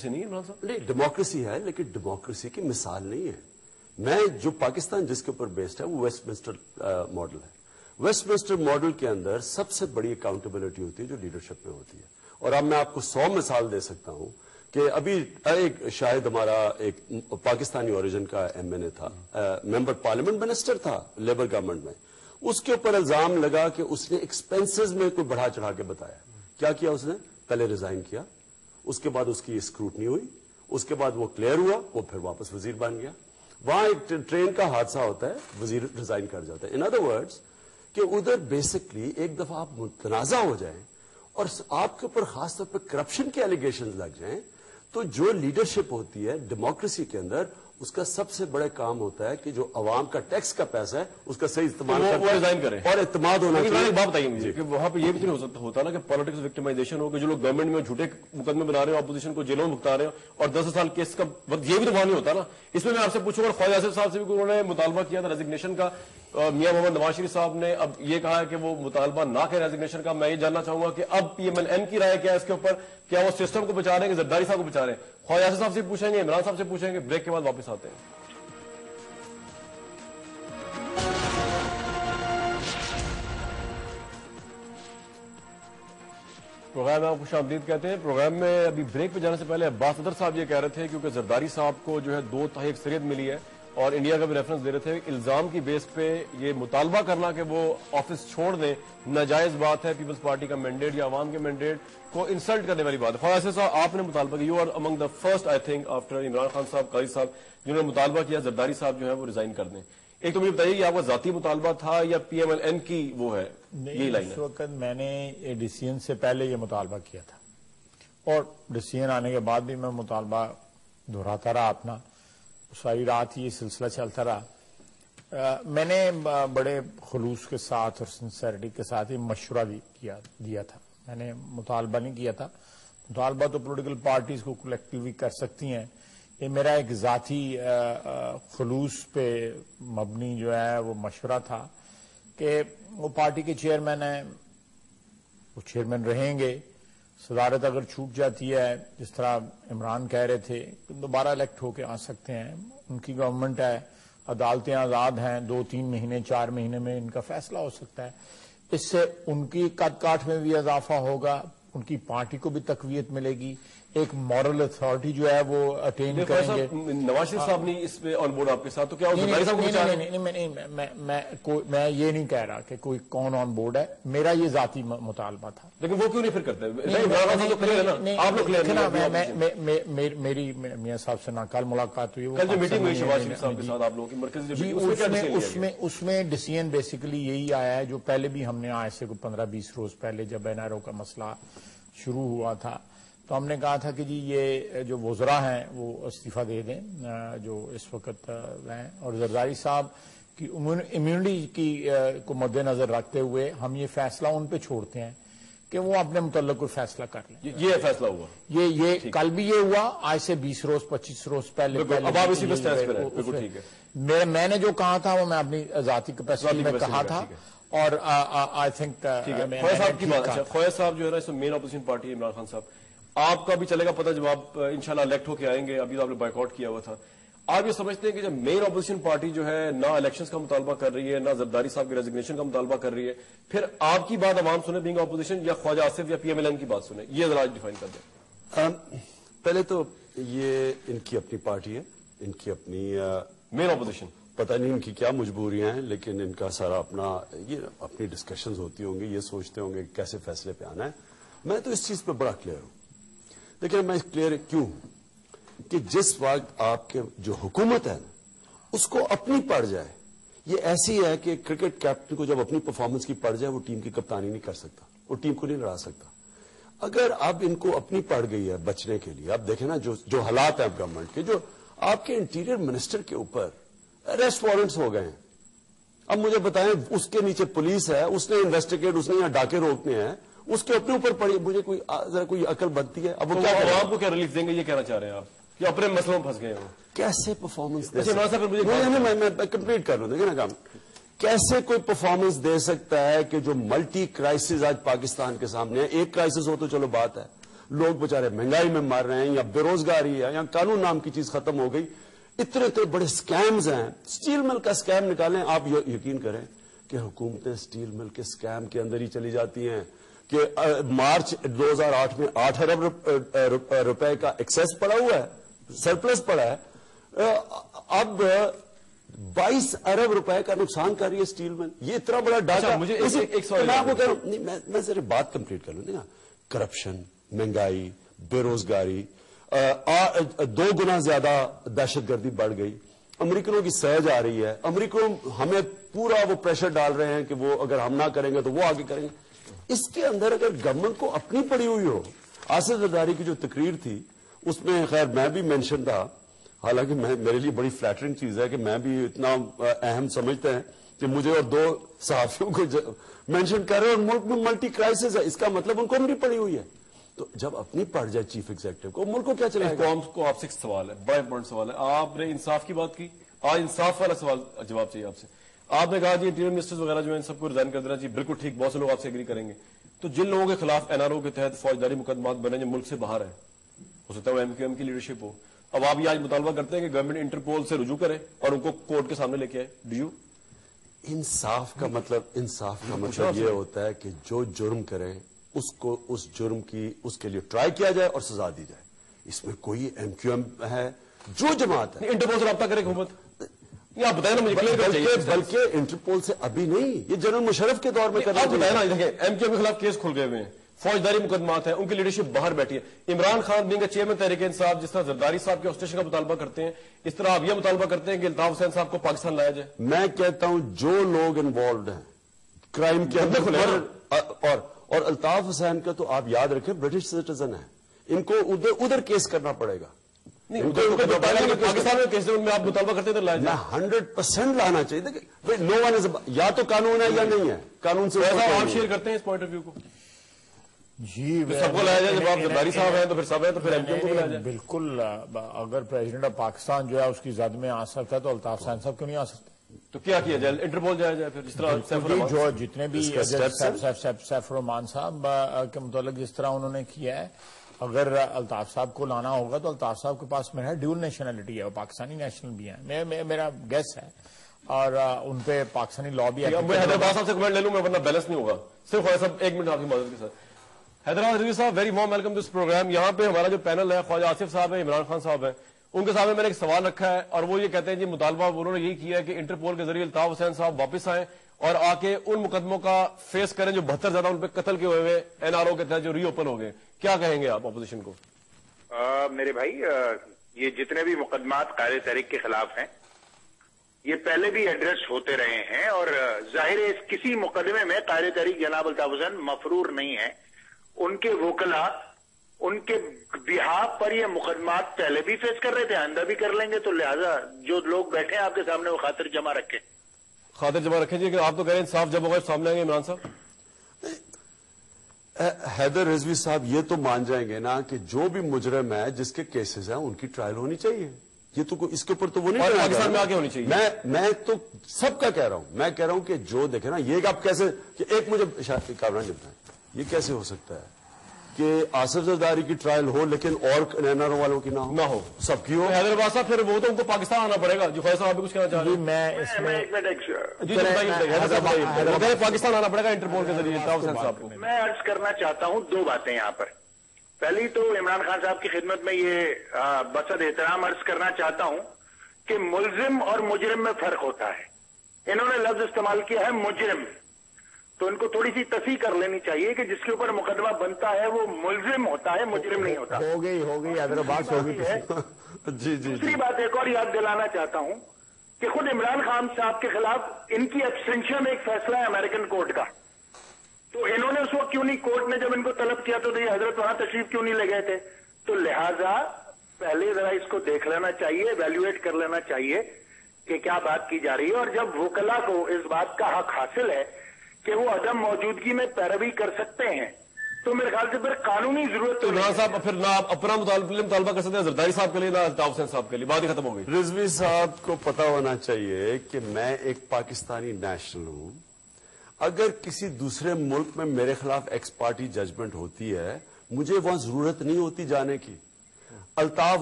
نہیں عمران صاحب؟ نہیں، ڈیموکریسی ہے لیکن ڈیموکریسی کی مثال نہیں ہے. میں جو پاکستان جس کے اوپر بیسڈ ہے وہ ویسٹ منسٹر ماڈل ہے. ویسٹ منسٹر ماڈل کے اندر سب سے بڑی اکاؤنٹیبلٹی ہوتی ہے جو لیڈرشپ میں ہوتی ہے. اور اب میں آپ کو 100 مثال دے سکتا ہوں کہ ابھی ایک شاید ہمارا ایک پاکستانی اوریجن کا ایم این اے تھا، ممبر پارلیمنٹ منسٹر تھا لیبر گورنمنٹ میں. اس کے اوپر الزام لگا کہ اس نے ایکسپینسز میں کوئی بڑھا چڑھا کے بتایا. کیا کیا اس نے؟ پہلے ریزائن کیا، اس کے بعد اس کی اسکروٹنی ہوئی، اس کے بعد وہ کلیئر ہوا، وہ پھر واپس وزیر بن گیا. وہاں ایک ٹرین کا حادثہ ہوتا ہے، وزیر ریزائن کر جاتا ہے. ان ادر ورڈز کہ ادھر بیسکلی ایک دفعہ آپ متنازع ہو جائیں اور آپ کے اوپر خاص طور پہ کرپشن کے ایلیگیشنز لگ جائیں تو جو لیڈرشپ ہوتی ہے ڈیموکریسی کے اندر اس کا سب سے بڑا کام ہوتا ہے کہ جو عوام کا ٹیکس کا پیسہ ہے اس کا صحیح استعمال کریں اور اعتماد ہونا چاہیے. ایک بات بتائیے مجھے کہ وہاں پہ یہ بھی نہیں ہوتا نا کہ پالیٹکس وکٹمائزیشن ہو کہ جو لوگ گورنمنٹ میں جھوٹے مقدمے بنا رہے ہیں، اپوزیشن کو جیلوں میں بھگتا رہے ہیں اور 10 سال کیس کا وقت، یہ بھی تو وہاں نہیں ہوتا نا. اس میں آپ سے پوچھوں گا، خواجہ آصف صاحب سے بھی انہوں نے مطالبہ کیا تھا ریزگنیشن کا، میاں محمد نواز شریف صاحب نے اب یہ کہا ہے کہ وہ مطالبہ نہ کریں ریزگنیشن کا. میں یہ جاننا چاہوں گا کہ اب پی ایم ایل این کی رائے کیا ہے اس کے اوپر؟ کیا وہ سسٹم کو بچا رہے ہیں کہ زرداری صاحب کو بچا رہے ہیں؟ خواجہ آصف صاحب سے پوچھیں گے، عمران صاحب سے پوچھیں گے. بریک کے بعد واپس آتے ہیں. پروگرام میں آپ خوش آمدید کہتے ہیں. پروگرام میں ابھی بریک پہ جانے سے پہلے عباس صدر صاحب یہ کہہ رہے تھے کیونکہ زرداری صاحب کو جو ہے 2 تہائی اکثریت ملی ہے اور انڈیا کا بھی ریفرنس دے رہے تھے، الزام کی بیس پہ یہ مطالبہ کرنا کہ وہ آفس چھوڑ دیں ناجائز بات ہے. پیپلز پارٹی کا مینڈیٹ یا عوام کے مینڈیٹ کو انسلٹ کرنے والی بات ہے. خواجہ صاحب آپ نے مطالبہ کیا، you are among the first I think after Imran Khan صاحب، قاضی صاحب، جنہوں نے مطالبہ کیا زرداری صاحب جو ہے وہ ریزائن کر دیں. ایک تو مجھے بتائیے کہ آپ کا ذاتی مطالبہ تھا یا پی ایم ایل این کی وہ ہے یہی لائن ہے؟ اس وقت میں نے ڈیسیژن سے پہلے یہ مطالبہ کیا تھا اور ڈیسیژن آنے کے بعد بھی میں مطالبہ دہراتا رہا اپنا. ساری رات یہ سلسلہ چلتا رہا. میں نے بڑے خلوص کے ساتھ اور سنسیریٹی کے ساتھ یہ مشورہ بھی دیا تھا. میں نے مطالبہ نہیں کیا تھا. مطالبہ تو پولیٹیکل پارٹیز کو کلیکٹیولی کر سکتی ہیں. یہ میرا ایک ذاتی خلوص پہ مبنی جو ہے وہ مشورہ تھا کہ وہ پارٹی کے چیئرمین ہیں، وہ چیئرمین رہیں گے. صدارت اگر چھوٹ جاتی ہے جس طرح عمران کہہ رہے تھے دوبارہ الیکٹ ہو کے آ سکتے ہیں. ان کی گورنمنٹ ہے، عدالتیں آزاد ہیں، 2-3 مہینے 4 مہینے میں ان کا فیصلہ ہو سکتا ہے. اس سے ان کی قد کاٹ میں بھی اضافہ ہوگا، ان کی پارٹی کو بھی تقویت ملے گی، ایک مورل اتھارٹی جو ہے وہ اٹین کریں گے. نواز شریف صاحب نہیں اس پہ آن بورڈ آپ کے ساتھ، تو کیا میں یہ نہیں کہہ رہا کہ کوئی کون آن بورڈ ہے. میرا یہ ذاتی مطالبہ تھا. لیکن وہ کیوں نہیں پھر کرتے؟ میری میاں صاحب سے نہ کل ملاقات ہوئی، کل جو میٹنگ ہوئی شہباز شریف صاحب کے ساتھ آپ لوگوں کی مرکزی، اس میں ڈیسیژن بیسیکلی یہی آیا ہے جو پہلے بھی ہم نے آج سے 15-20 روز پہلے جب این آر او کا مسئلہ شروع ہوا تھا تو ہم نے کہا تھا کہ جی یہ جو وزراء ہیں وہ استعفیٰ دے دیں جو اس وقت ہیں، اور زرداری صاحب کی امیونٹی کی کو مد نظر رکھتے ہوئے ہم یہ فیصلہ ان پہ چھوڑتے ہیں کہ وہ اپنے متعلق کوئی فیصلہ کر لیں. یہ فیصلہ ہوا، یہ کل بھی یہ ہوا، آج سے 20 روز 25 روز پہلے. اب آپ اسی بس ٹیسٹ پہ بالکل ٹھیک ہے. میں نے جو کہا تھا وہ میں اپنی ذاتی کیپیسٹی میں کہا تھا اور آئی تھنک خواجہ صاحب کی بات. خواجہ صاحب جو ہے نا اس میں مین اپوزیشن پارٹی عمران خان صاحب، آپ کا بھی چلے گا پتہ جب آپ انشاءاللہ الیکٹ ہو کے آئیں گے. ابھی تو آپ نے بائیکاٹ کیا ہوا تھا. آپ یہ سمجھتے ہیں کہ جب مین اپوزیشن پارٹی جو ہے نہ الیکشنز کا مطالبہ کر رہی ہے، نہ زرداری صاحب کی ریزگنیشن کا مطالبہ کر رہی ہے، پھر آپ کی بات عوام سنیں بینگ اپوزیشن، یا خواجہ آصف یا پی ایم ایل این کی بات سنیں؟ یہ ذرا ڈیفائن کر دیں. پہلے تو یہ ان کی اپنی پارٹی ہے، ان کی اپنی مین اپوزیشن، پتہ نہیں ان کی کیا مجبوریاں ہیں، لیکن ان کا سارا اپنی ڈسکشنز ہوتی ہوں گی، یہ سوچتے ہوں گے کہ کیسے فیصلے پہ آنا ہے. میں تو اس چیز پہ بڑا کلیئر ہوں. لیکن میں کلیئر کیوں کہ جس وقت آپ کے جو حکومت ہے نا اس کو اپنی پڑ جائے، یہ ایسی ہے کہ کرکٹ کیپٹن کو جب اپنی پرفارمنس کی پڑ جائے وہ ٹیم کی کپتانی نہیں کر سکتا، وہ ٹیم کو نہیں لڑا سکتا. اگر اب ان کو اپنی پڑ گئی ہے بچنے کے لیے، اب دیکھیں نا جو حالات ہیں گورنمنٹ کے، جو آپ کے انٹیریئر منسٹر کے اوپر اریسٹ وارنٹس ہو گئے ہیں. اب مجھے بتائیں اس کے نیچے پولیس ہے، اس نے انویسٹیگیٹ، اس نے یہاں ڈاکے روکنے ہیں، اس کے اپنے اوپر پڑی. مجھے کوئی عقل بنتی ہے؟ اب وہ کیا عوام کو کیا ریلیف دیں گے، یہ کہنا چاہ رہے ہیں آپ کہ اپنے مسئلوں میں پھنس گئے ہوں؟ کیسے پرفارمنس دے میں کمپلیٹ کر رہا ہوں، دیکھیں نا کام کیسے کوئی پرفارمنس دے سکتا ہے کہ جو ملٹی کرائسس آج پاکستان کے سامنے ہے. ایک کرائسس ہو تو چلو بات ہے، لوگ بیچارے مہنگائی میں مر رہے ہیں یا بے روزگاری ہے یا قانون نام کی چیز ختم ہو گئی. اتنے بڑے سکیمز ہیں. اسٹیل مل کا سکیم نکالیں, آپ یقین کریں کہ حکومتیں اسٹیل مل کے سکیم کے اندر ہی چلی جاتی ہیں کہ مارچ 2008 میں 8 ارب روپے کا ایکسیس پڑا ہوا ہے, سرپلس پڑا ہے. اب 22 ارب روپے کا نقصان کر رہی ہے اسٹیل مل. یہ اتنا بڑا ڈاٹا. مجھے ایک سوال میں آپ کو کہہ رہا ہوں, میں صرف بات کمپلیٹ کر لوں. کرپشن, مہنگائی, بے روزگاری, 2 گنا زیادہ دہشت گردی بڑھ گئی, امریکنوں کی سرج آ رہی ہے, امریکن ہمیں پورا وہ پریشر ڈال رہے ہیں کہ وہ اگر ہم نہ کریں گے تو وہ آگے کریں گے. اس کے اندر اگر گورنمنٹ کو اپنی پڑی ہوئی ہو. آصف زرداری کی جو تقریر تھی اس میں خیر میں بھی مینشن تھا, حالانکہ میرے لیے بڑی فلیٹرنگ چیز ہے کہ میں بھی اتنا اہم سمجھتے ہیں کہ مجھے اور 2 صحافیوں کو مینشن کر رہے ہیں, اور ملک میں ملٹی کرائسس ہے. اس کا مطلب ان کو بھی پڑی ہوئی ہے. تو جب اپنی پڑ جائے چیف ایگزیکٹو کو, ملک کو کیا چلے گا؟ قوم کو آپ سے ایک سوال ہے, بڑا امپورٹنٹ سوال ہے. آپ نے انصاف کی بات کی, آج انصاف والا سوال جواب چاہیے آپ سے. آپ نے کہا جی انٹیریئر منسٹر وغیرہ جو ہیں سب کو ریزائن کر دینا چاہیے. بالکل ٹھیک, بہت سے لوگ آپ سے ایگری کریں گے. تو جن لوگوں کے خلاف NRO کے تحت فوجداری مقدمات بنے جو ملک سے باہر ہیں, ہو سکتا ہے وہ MQM کی لیڈرشپ ہو, اب آپ یہ آج مطالبہ کرتے ہیں کہ گورنمنٹ انٹرپول سے رجوع کرے اور ان کو کورٹ کے سامنے لے کے آئے. ڈو یو انصاف کا مطلب یہ ہوتا ہے کہ جو جرم کرے اس کو اس جرم کی اس کے لیے ٹرائی کیا جائے اور سزا دی جائے. اس میں کوئی MQM ہے, جو جماعت ہے, انٹرپول سے رابطہ کرے حکومت. یہ آپ بتائیں نا مجھے کلیئر کرنا چاہیے. بلکہ انٹرپول سے ابھی نہیں, یہ جنرل مشرف کے دور میں کرنا آپ بتائیں نا. دیکھیں MQM کے خلاف کیس کھل گئے ہوئے ہیں, فوجداری مقدمات ہیں, ان کی لیڈرشپ باہر بیٹھی ہے. عمران خان بینگ چیئرمین تحریک انصاف جس طرح زرداری صاحب کے آسٹریشن کا مطالبہ کرتے ہیں, اس طرح آپ یہ مطالبہ کرتے ہیں کہ الطاف حسین صاحب کو پاکستان لایا جائے. میں کہتا ہوں جو لوگ انوالوڈ ہیں کرائم کے اندر, اور الطاف حسین کا تو آپ یاد رکھیں برٹش سٹیزن ہے, ان کو ادھر کیس کرنا پڑے گا. پاکستان میں کیسے میں آپ مطالبہ کرتے تھے لایا جائے. 100% لانا چاہیے. دیکھیں نو ون از, یا تو قانون ہے یا نہیں ہے, قانون سے آپ شیئر کرتے ہیں اس پوائنٹ آف ویو کو. جی سب کو لایا جائے, جب آپ زرداری صاحب ہیں تو پھر سب ہیں تو پھر MQM کو لایا جائے. بالکل. اگر پریزیڈنٹ آف پاکستان جو ہے اس کی زد میں آ سکتا ہے تو الطاف حسین صاحب کیوں نہیں آ سکتے؟ تو کیا کیا جائے, انٹرپول جایا جائے پھر, جس طرح جو جتنے بھی سیف الرحمان صاحب کے متعلق جس طرح انہوں نے کیا ہے, اگر الطاف صاحب کو لانا ہوگا تو الطاف صاحب کے پاس میرا ڈیول نیشنلٹی ہے, وہ پاکستانی نیشنل بھی ہیں, میرا گیس ہے, اور ان پہ پاکستانی لا بھی ہے. میں حیدرآباد صاحب سے کمنٹ لے لوں میں, ورنہ بیلنس نہیں ہوگا. صرف خواجہ صاحب 1 منٹ آپ کی مدد کے ساتھ. حیدرآباد رضوی صاحب, very warm welcome to this program. یہاں پہ ہمارا جو پینل ہے, خواجہ آصف صاحب ہیں, عمران خان صاحب ہیں, ان کے سامنے میں نے ایک سوال رکھا ہے, اور وہ یہ کہتے ہیں جی مطالبہ انہوں نے یہی کیا ہے کہ انٹرپول کے ذریعے الطاف حسین صاحب واپس آئیں اور آ کے ان مقدموں کا فیس کریں جو 72 زیادہ ان پہ قتل کے ہوئے NRO کے تحت جو ری اوپن ہو گئے. کیا کہیں گے آپ اپوزیشن کو؟ میرے بھائی, یہ جتنے بھی مقدمات قائد تحریک کے خلاف ہیں یہ پہلے بھی ایڈریس ہوتے رہے ہیں, اور ظاہر ہے کسی مقدمے میں قائد تحریک جناب الطاف حسین مفرور نہیں ہے. ان کے وکلا ان کے بہاف پر یہ مقدمات پہلے بھی فیس کر رہے تھے, آئندہ بھی کر لیں گے. تو لہذا جو لوگ بیٹھے ہیں آپ کے سامنے وہ خاطر جمع رکھیں. خاطر جمع رکھیں جی, کہ آپ تو کہہ رہے ہیں انصاف جب ہوگا سامنے آئیں گے. عمران صاحب, حیدر رضوی صاحب یہ تو مان جائیں گے نا کہ جو بھی مجرم ہے جس کے کیسز ہیں ان کی ٹرائل ہونی چاہیے. یہ تو اس کے اوپر تو وہ نہیں, پاکستان میں آگے ہونی چاہیے. میں تو سب کا کہہ رہا ہوں. میں کہہ رہا ہوں کہ جو دیکھیں نا, یہ آپ کیسے کہ ایک مجھے کامران جبتا ہے, یہ کیسے ہو سکتا ہے کہ آصف زرداری کی ٹرائل ہو لیکن اور NRO والوں کی نہ ہو, سب کی ہو. حیدرآباد صاحب پھر وہ تو ان کو پاکستان آنا پڑے گا. جو خواجہ صاحب کچھ کہنا چاہ رہے ہیں. میں اس میں پاکستان آنا پڑے گا انٹرپول کے ذریعے الطاف حسین صاحب کو. میں عرض کرنا چاہتا ہوں 2 باتیں یہاں پر. پہلی تو عمران خان صاحب کی خدمت میں یہ بصد احترام عرض کرنا چاہتا ہوں کہ ملزم اور مجرم میں فرق ہوتا ہے. انہوں نے لفظ استعمال کیا ہے مجرم, تو ان کو تھوڑی سی تصحیح کر لینی چاہیے کہ جس کے اوپر مقدمہ بنتا ہے وہ ملزم ہوتا ہے, مجرم نہیں ہوتا. ہو گئی حیدرآباد ہو گئی. جی. دوسری بات ایک اور یاد دلانا چاہتا ہوں کہ خود عمران خان صاحب کے خلاف ان کی ایبسٹینشن میں ایک فیصلہ ہے امریکن کورٹ کا. تو انہوں نے اس وقت کیوں نہیں, کورٹ نے جب ان کو طلب کیا تو یہ حضرت وہاں تشریف کیوں نہیں لے گئے تھے. تو لہذا پہلے ذرا اس کو دیکھ لینا چاہیے, ایویلویٹ کر لینا چاہیے کہ کیا بات کی جا رہی ہے. اور جب وکلا کو اس بات کا حق حاصل ہے کہ وہ عدم موجودگی میں پیروی کر سکتے ہیں, تو میرے خیال سے پھر قانونی ضرورت تو عمران صاحب پھر نہ آپ اپنا مطالبہ کر سکتے ہیں زرداری صاحب کے لیے, نہ الطاف حسین صاحب کے لیے. بات ہی ختم ہو گئی. رضوی صاحب کو پتا ہونا چاہیے کہ میں ایک پاکستانی نیشنل ہوں. اگر کسی دوسرے ملک میں میرے خلاف ایکس پارٹی ججمنٹ ہوتی ہے مجھے وہاں ضرورت نہیں ہوتی جانے کی. الطاف